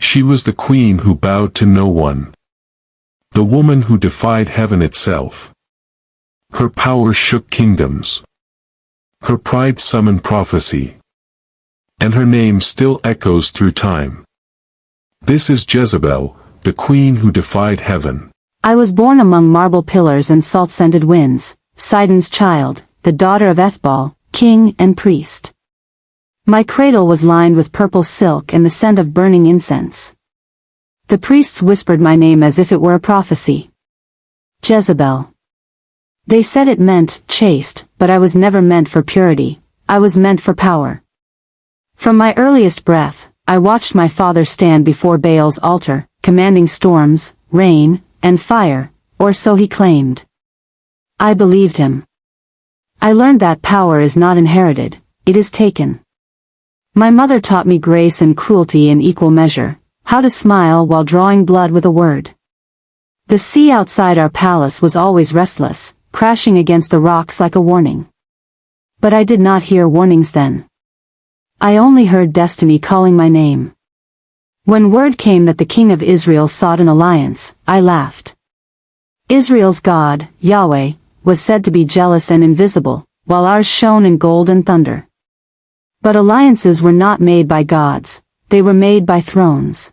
She was the queen who bowed to no one. The woman who defied heaven itself. Her power shook kingdoms. Her pride summoned prophecy. And her name still echoes through time. This is Jezebel, the queen who defied heaven. I was born among marble pillars and salt-scented winds, Sidon's child, the daughter of Ethbal, king and priest. My cradle was lined with purple silk and the scent of burning incense. The priests whispered my name as if it were a prophecy. Jezebel. They said it meant chaste, but I was never meant for purity. I was meant for power. From my earliest breath, I watched my father stand before Baal's altar, commanding storms, rain, and fire, or so he claimed. I believed him. I learned that power is not inherited, it is taken. My mother taught me grace and cruelty in equal measure, how to smile while drawing blood with a word. The sea outside our palace was always restless, crashing against the rocks like a warning. But I did not hear warnings then. I only heard destiny calling my name. When word came that the king of Israel sought an alliance, I laughed. Israel's God, Yahweh, was said to be jealous and invisible, while ours shone in gold and thunder. But alliances were not made by gods, they were made by thrones.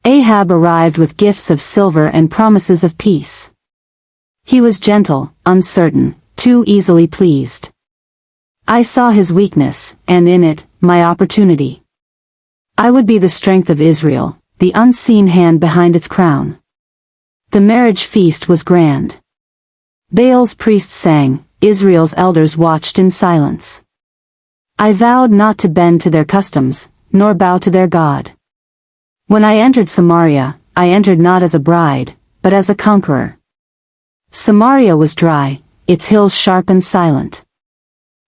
Ahab arrived with gifts of silver and promises of peace. He was gentle, uncertain, too easily pleased. I saw his weakness, and in it, my opportunity. I would be the strength of Israel, the unseen hand behind its crown. The marriage feast was grand. Baal's priests sang, Israel's elders watched in silence. I vowed not to bend to their customs, nor bow to their God. When I entered Samaria, I entered not as a bride, but as a conqueror. Samaria was dry, its hills sharp and silent.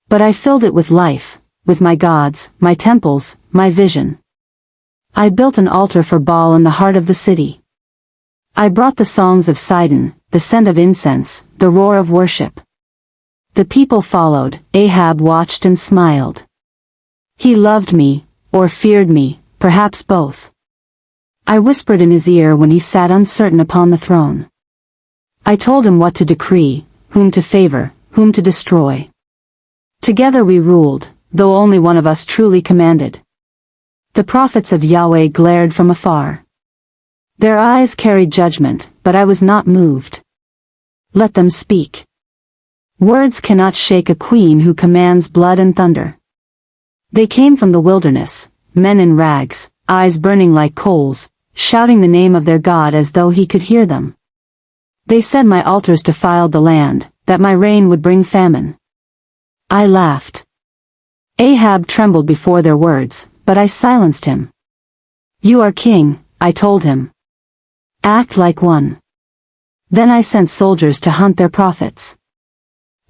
But I filled it with life, with my gods, my temples, my vision. I built an altar for Baal in the heart of the city. I brought the songs of Sidon, the scent of incense, the roar of worship. The people followed, Ahab watched and smiled. He loved me, or feared me, perhaps both. I whispered in his ear when he sat uncertain upon the throne. I told him what to decree, whom to favor, whom to destroy. Together we ruled, though only one of us truly commanded. The prophets of Yahweh glared from afar. Their eyes carried judgment, but I was not moved. Let them speak. Words cannot shake a queen who commands blood and thunder. They came from the wilderness, men in rags, eyes burning like coals, shouting the name of their God as though he could hear them. They said my altars defiled the land, that my reign would bring famine. I laughed. Ahab trembled before their words, but I silenced him. You are king, I told him. Act like one. Then I sent soldiers to hunt their prophets.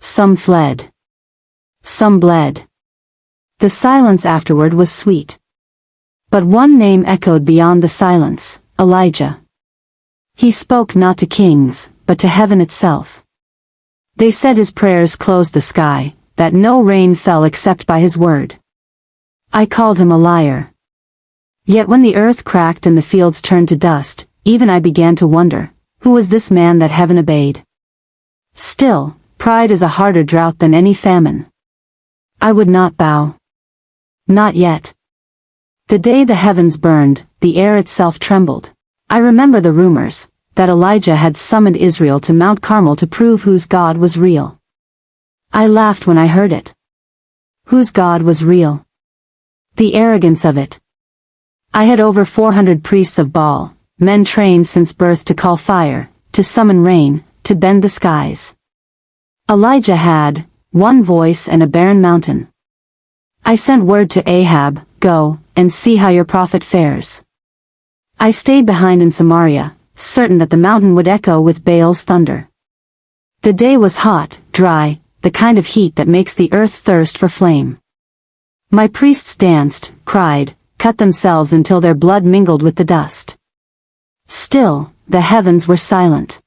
Some fled. Some bled. The silence afterward was sweet. But one name echoed beyond the silence, Elijah. He spoke not to kings, but to heaven itself. They said his prayers closed the sky, that no rain fell except by his word. I called him a liar. Yet when the earth cracked and the fields turned to dust, even I began to wonder, who was this man that heaven obeyed? Still, pride is a harder drought than any famine. I would not bow. Not yet. The day the heavens burned, the air itself trembled. I remember the rumors, that Elijah had summoned Israel to Mount Carmel to prove whose God was real. I laughed when I heard it. Whose God was real? The arrogance of it. I had over 400 priests of Baal, men trained since birth to call fire, to summon rain, to bend the skies. Elijah had one voice and a barren mountain. I sent word to Ahab, go, and see how your prophet fares. I stayed behind in Samaria, certain that the mountain would echo with Baal's thunder. The day was hot, dry, the kind of heat that makes the earth thirst for flame. My priests danced, cried, cut themselves until their blood mingled with the dust. Still, the heavens were silent.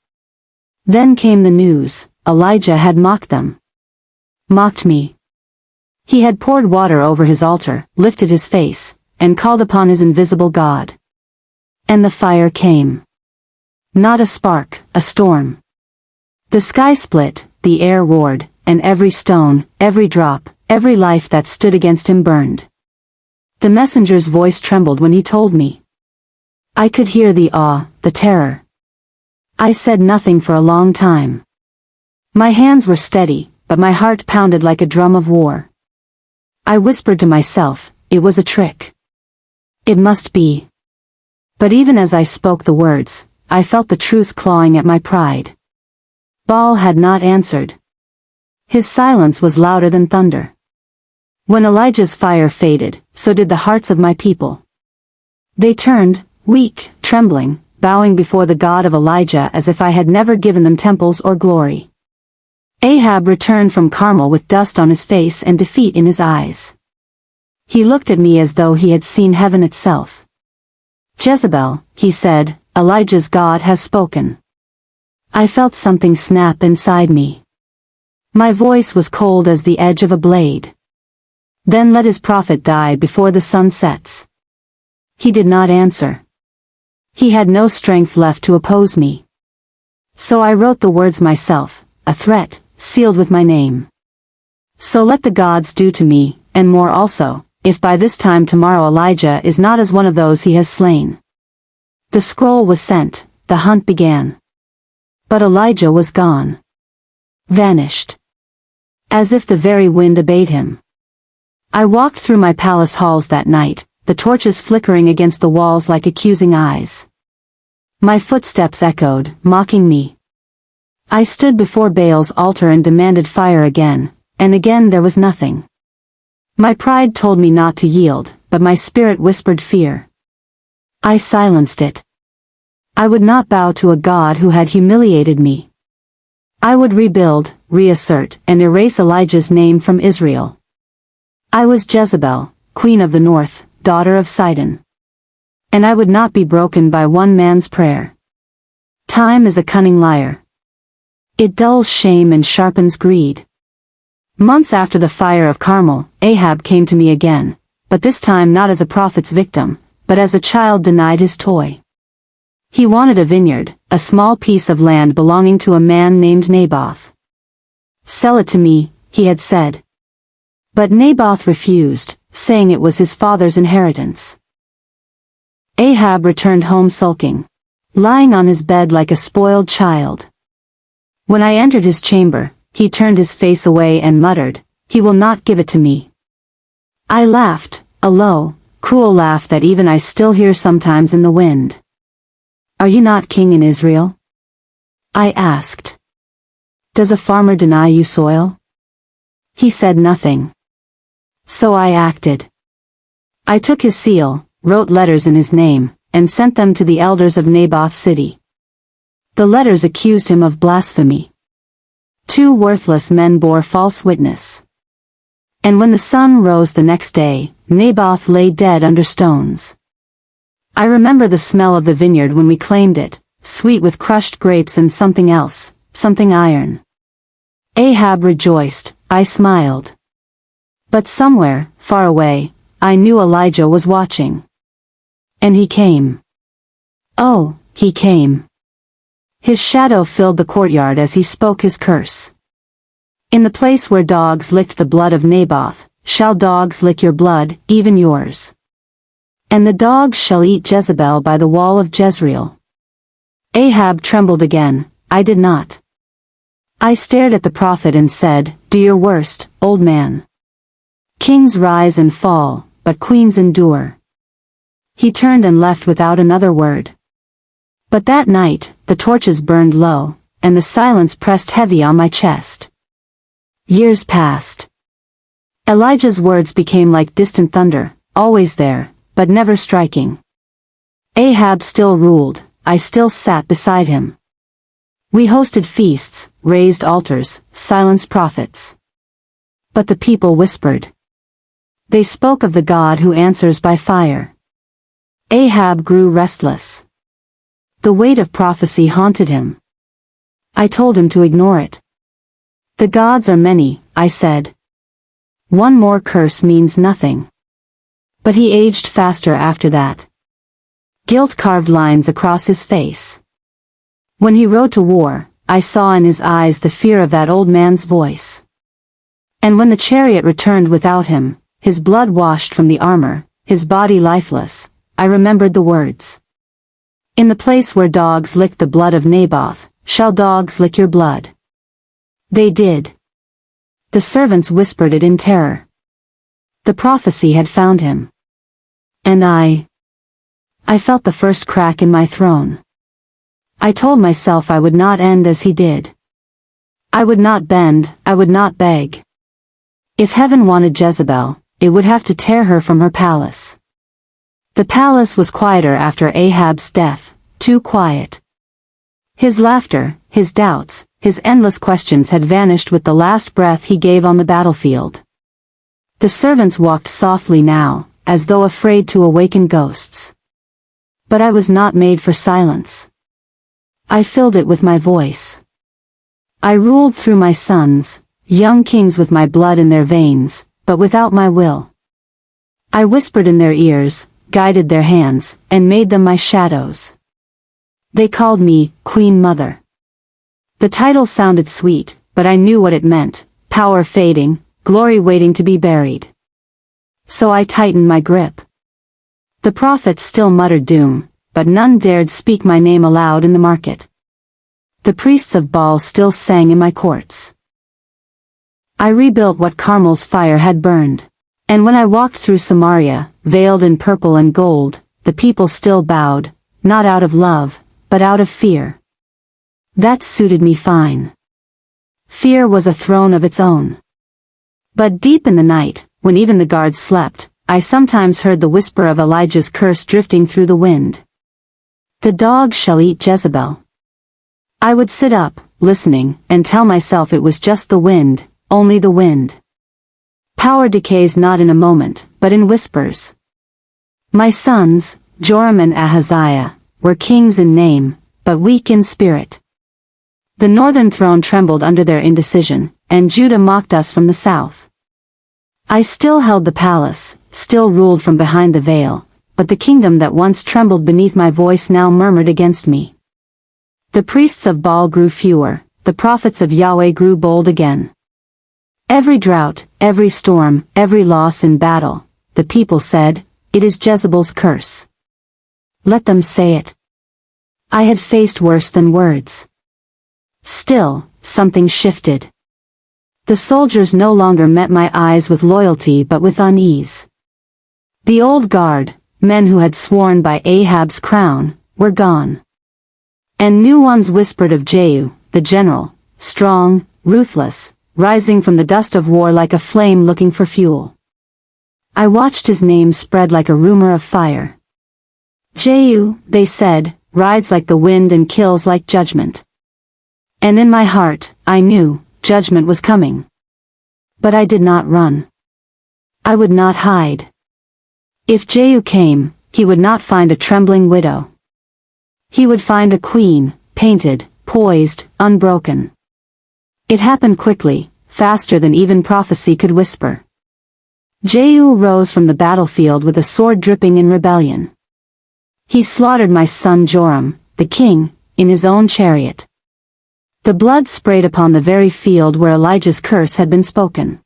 Then came the news, Elijah had mocked them. Mocked me. He had poured water over his altar, lifted his face, and called upon his invisible God. And the fire came. Not a spark, a storm. The sky split, the air roared, and every stone, every drop, every life that stood against him burned. The messenger's voice trembled when he told me. I could hear the awe, the terror. I said nothing for a long time. My hands were steady, but my heart pounded like a drum of war. I whispered to myself, it was a trick. It must be. But even as I spoke the words, I felt the truth clawing at my pride. Baal had not answered. His silence was louder than thunder. When Elijah's fire faded, so did the hearts of my people. They turned, weak, trembling, bowing before the God of Elijah as if I had never given them temples or glory. Ahab returned from Carmel with dust on his face and defeat in his eyes. He looked at me as though he had seen heaven itself. Jezebel, he said, Elijah's God has spoken. I felt something snap inside me. My voice was cold as the edge of a blade. Then let his prophet die before the sun sets. He did not answer. He had no strength left to oppose me. So I wrote the words myself, a threat, sealed with my name. So let the gods do to me, and more also, if by this time tomorrow Elijah is not as one of those he has slain. The scroll was sent, the hunt began. But Elijah was gone. Vanished. As if the very wind obeyed him. I walked through my palace halls that night, the torches flickering against the walls like accusing eyes. My footsteps echoed, mocking me. I stood before Baal's altar and demanded fire again, and again there was nothing. My pride told me not to yield, but my spirit whispered fear. I silenced it. I would not bow to a God who had humiliated me. I would rebuild, reassert, and erase Elijah's name from Israel. I was Jezebel, queen of the north, daughter of Sidon. And I would not be broken by one man's prayer. Time is a cunning liar. It dulls shame and sharpens greed. Months after the fire of Carmel, Ahab came to me again, but this time not as a prophet's victim, but as a child denied his toy. He wanted a vineyard, a small piece of land belonging to a man named Naboth. Sell it to me, he had said. But Naboth refused, saying it was his father's inheritance. Ahab returned home sulking, lying on his bed like a spoiled child. When I entered his chamber, he turned his face away and muttered, "He will not give it to me." I laughed, a low, cruel laugh that even I still hear sometimes in the wind. "Are you not king in Israel?" I asked. "Does a farmer deny you soil?" He said nothing. So I acted. I took his seal, wrote letters in his name, and sent them to the elders of Naboth's city. The letters accused him of blasphemy. Two worthless men bore false witness. And when the sun rose the next day, Naboth lay dead under stones. I remember the smell of the vineyard when we claimed it, sweet with crushed grapes and something else, something iron. Ahab rejoiced, I smiled. But somewhere, far away, I knew Elijah was watching. And he came. Oh, he came. His shadow filled the courtyard as he spoke his curse. "In the place where dogs licked the blood of Naboth, shall dogs lick your blood, even yours. And the dogs shall eat Jezebel by the wall of Jezreel." Ahab trembled again, I did not. I stared at the prophet and said, "Do your worst, old man. Kings rise and fall, but queens endure." He turned and left without another word. But that night, the torches burned low, and the silence pressed heavy on my chest. Years passed. Elijah's words became like distant thunder, always there, but never striking. Ahab still ruled, I still sat beside him. We hosted feasts, raised altars, silenced prophets. But the people whispered. They spoke of the God who answers by fire. Ahab grew restless. The weight of prophecy haunted him. I told him to ignore it. "The gods are many," I said. "One more curse means nothing." But he aged faster after that. guilt carved lines across his face. When he rode to war, I saw in his eyes the fear of that old man's voice. And when the chariot returned without him, his blood washed from the armor, his body lifeless, I remembered the words. In the place where dogs licked the blood of Naboth, shall dogs lick your blood. They did. The servants whispered it in terror. The prophecy had found him. And I felt the first crack in my throne. I told myself I would not end as he did. I would not bend, I would not beg. If heaven wanted Jezebel, it would have to tear her from her palace. The palace was quieter after Ahab's death, too quiet. His laughter, his doubts, his endless questions had vanished with the last breath he gave on the battlefield. The servants walked softly now, as though afraid to awaken ghosts. But I was not made for silence. I filled it with my voice. I ruled through my sons, young kings with my blood in their veins, but without my will. I whispered in their ears, guided their hands, and made them my shadows. They called me Queen Mother. The title sounded sweet, but I knew what it meant: power fading, glory waiting to be buried. So I tightened my grip. The prophets still muttered doom, but none dared speak my name aloud in the market. The priests of Baal still sang in my courts. I rebuilt what Carmel's fire had burned. And when I walked through Samaria, veiled in purple and gold, the people still bowed, not out of love, but out of fear. That suited me fine. Fear was a throne of its own. But deep in the night, when even the guards slept, I sometimes heard the whisper of Elijah's curse drifting through the wind. The dogs shall eat Jezebel. I would sit up, listening, and tell myself it was just the wind, only the wind. Power decays not in a moment, but in whispers. My sons, Joram and Ahaziah, were kings in name, but weak in spirit. The northern throne trembled under their indecision, and Judah mocked us from the south. I still held the palace, still ruled from behind the veil, but the kingdom that once trembled beneath my voice now murmured against me. The priests of Baal grew fewer, the prophets of Yahweh grew bold again. Every drought, every storm, every loss in battle, the people said, it is Jezebel's curse. Let them say it. I had faced worse than words. Still, something shifted. The soldiers no longer met my eyes with loyalty but with unease. The old guard, men who had sworn by Ahab's crown, were gone. And new ones whispered of Jehu, the general, strong, ruthless, rising from the dust of war like a flame looking for fuel. I watched his name spread like a rumor of fire. Jehu, they said, rides like the wind and kills like judgment. And in my heart, I knew, judgment was coming. But I did not run. I would not hide. If Jehu came, he would not find a trembling widow. He would find a queen, painted, poised, unbroken. It happened quickly, faster than even prophecy could whisper. Jehu rose from the battlefield with a sword dripping in rebellion. He slaughtered my son Joram, the king, in his own chariot. The blood sprayed upon the very field where Elijah's curse had been spoken.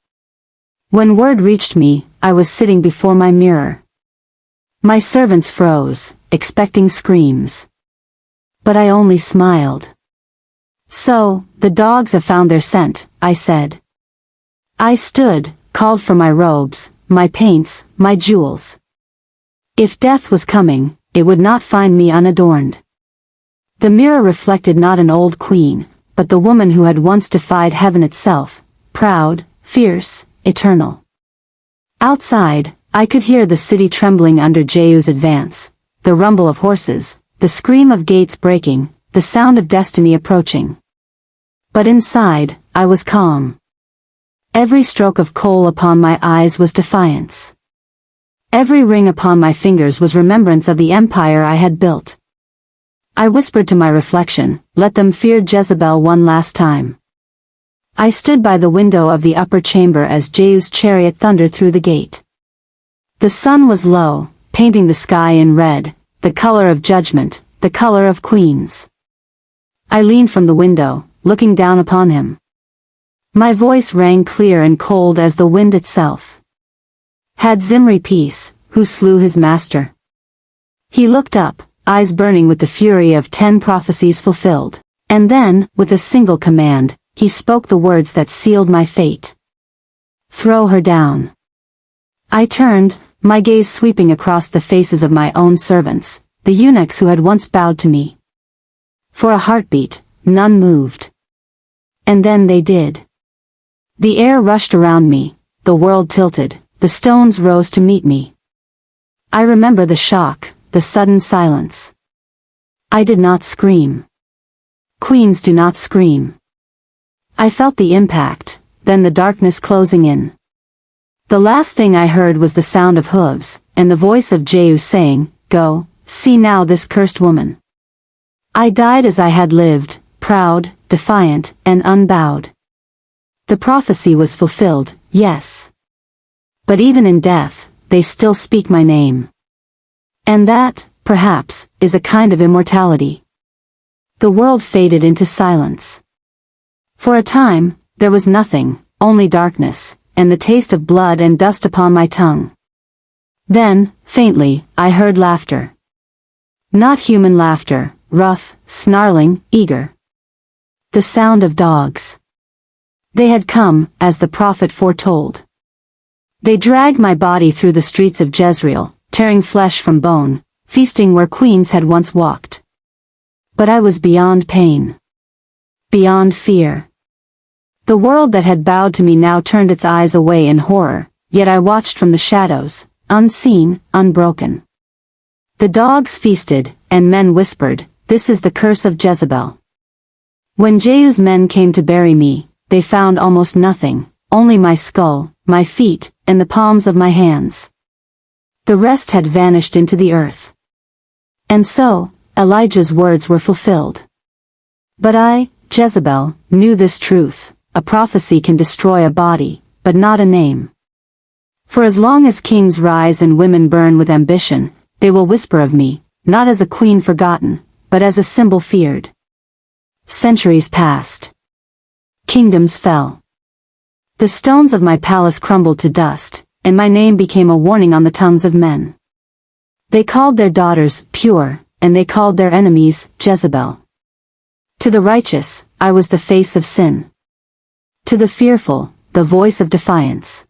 When word reached me, I was sitting before my mirror. My servants froze, expecting screams. But I only smiled. So, the dogs have found their scent, I said. I stood, called for my robes, my paints, my jewels. If death was coming, it would not find me unadorned. The mirror reflected not an old queen, but the woman who had once defied heaven itself, proud, fierce, eternal. Outside, I could hear the city trembling under Jehu's advance, the rumble of horses, the scream of gates breaking, the sound of destiny approaching. But inside, I was calm. Every stroke of coal upon my eyes was defiance. Every ring upon my fingers was remembrance of the empire I had built. I whispered to my reflection, let them fear Jezebel one last time. I stood by the window of the upper chamber as Jehu's chariot thundered through the gate. The sun was low, painting the sky in red, the color of judgment, the color of queens. I leaned from the window, looking down upon him. My voice rang clear and cold as the wind itself. Had Zimri peace, who slew his master? He looked up, eyes burning with the fury of 10 prophecies fulfilled. And then, with a single command, he spoke the words that sealed my fate. Throw her down. I turned, my gaze sweeping across the faces of my own servants, the eunuchs who had once bowed to me. For a heartbeat, none moved. And then they did. The air rushed around me, the world tilted, the stones rose to meet me. I remember the shock, the sudden silence. I did not scream. Queens do not scream. I felt the impact, then the darkness closing in. The last thing I heard was the sound of hooves, and the voice of Jehu saying, "Go, see now this cursed woman." I died as I had lived, proud, defiant, and unbowed. The prophecy was fulfilled, yes. But even in death, they still speak my name. And that, perhaps, is a kind of immortality. The world faded into silence. For a time, there was nothing, only darkness, and the taste of blood and dust upon my tongue. Then, faintly, I heard laughter. Not human laughter, rough, snarling, eager. The sound of dogs. They had come, as the prophet foretold. They dragged my body through the streets of Jezreel, tearing flesh from bone, feasting where queens had once walked. But I was beyond pain. Beyond fear. The world that had bowed to me now turned its eyes away in horror, yet I watched from the shadows, unseen, unbroken. The dogs feasted, and men whispered, "This is the curse of Jezebel." When Jehu's men came to bury me, they found almost nothing, only my skull, my feet, and the palms of my hands. The rest had vanished into the earth. And so, Elijah's words were fulfilled. But I, Jezebel, knew this truth: a prophecy can destroy a body, but not a name. For as long as kings rise and women burn with ambition, they will whisper of me, not as a queen forgotten, but as a symbol feared. Centuries passed. Kingdoms fell. The stones of my palace crumbled to dust, and my name became a warning on the tongues of men. They called their daughters pure, and they called their enemies Jezebel. To the righteous, I was the face of sin. To the fearful, the voice of defiance.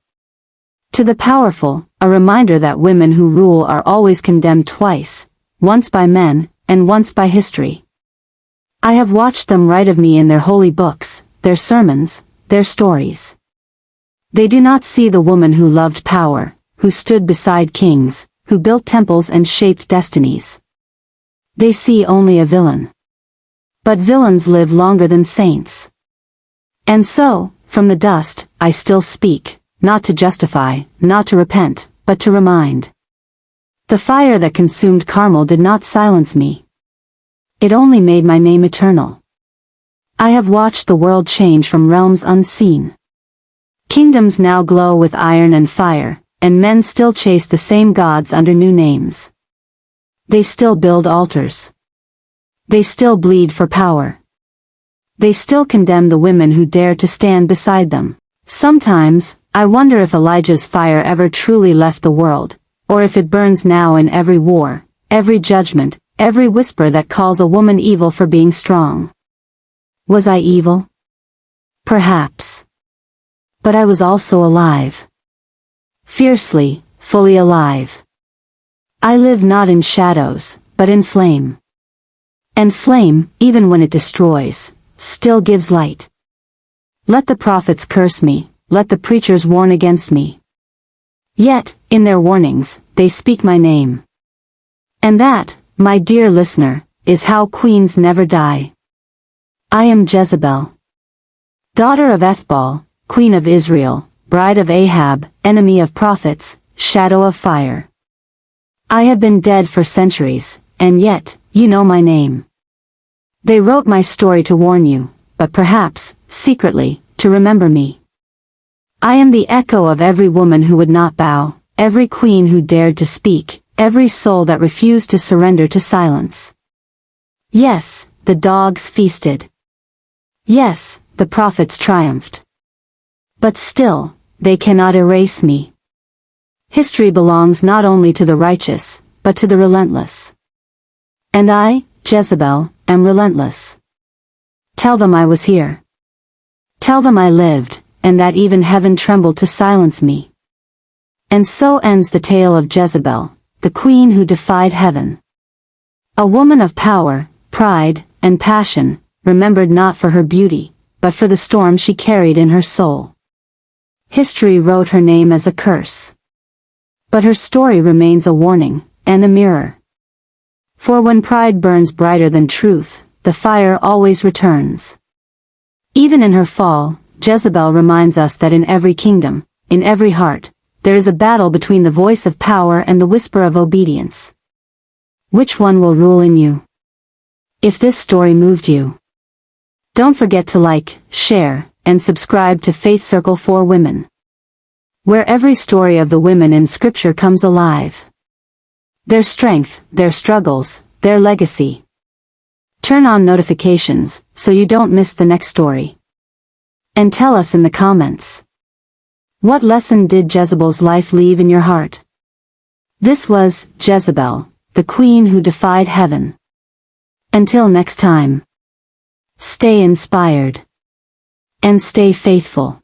To the powerful, a reminder that women who rule are always condemned twice, once by men, and once by history. I have watched them write of me in their holy books, their sermons, their stories. They do not see the woman who loved power, who stood beside kings, who built temples and shaped destinies. They see only a villain. But villains live longer than saints. And so, from the dust, I still speak, not to justify, not to repent, but to remind. The fire that consumed Carmel did not silence me. It only made my name eternal. I have watched the world change from realms unseen. Kingdoms now glow with iron and fire, and men still chase the same gods under new names. They still build altars. They still bleed for power. They still condemn the women who dare to stand beside them. Sometimes, I wonder if Elijah's fire ever truly left the world, or if it burns now in every war, every judgment, every whisper that calls a woman evil for being strong. Was I evil? Perhaps. But I was also alive. Fiercely, fully alive. I live not in shadows, but in flame. And flame, even when it destroys, still gives light. Let the prophets curse me, let the preachers warn against me. Yet, in their warnings, they speak my name. And that, my dear listener, is how queens never die. I am Jezebel. Daughter of Ethbaal, Queen of Israel, bride of Ahab, enemy of prophets, shadow of fire. I have been dead for centuries, and yet, you know my name. They wrote my story to warn you, but perhaps, secretly, to remember me. I am the echo of every woman who would not bow, every queen who dared to speak, every soul that refused to surrender to silence. Yes, the dogs feasted. Yes, the prophets triumphed. But still, they cannot erase me. History belongs not only to the righteous, but to the relentless. And I, Jezebel, am relentless. Tell them I was here. Tell them I lived, and that even heaven trembled to silence me. And so ends the tale of Jezebel, the queen who defied heaven. A woman of power, pride, and passion, remembered not for her beauty, but for the storm she carried in her soul. History wrote her name as a curse. But her story remains a warning, and a mirror. For when pride burns brighter than truth, the fire always returns. Even in her fall, Jezebel reminds us that in every kingdom, in every heart, there is a battle between the voice of power and the whisper of obedience. Which one will rule in you? If this story moved you, don't forget to like, share, and subscribe to Faith Circle for Women, where every story of the women in Scripture comes alive. Their strength, their struggles, their legacy. Turn on notifications, so you don't miss the next story. And tell us in the comments. What lesson did Jezebel's life leave in your heart? This was Jezebel, the queen who defied heaven. Until next time. Stay inspired. And stay faithful.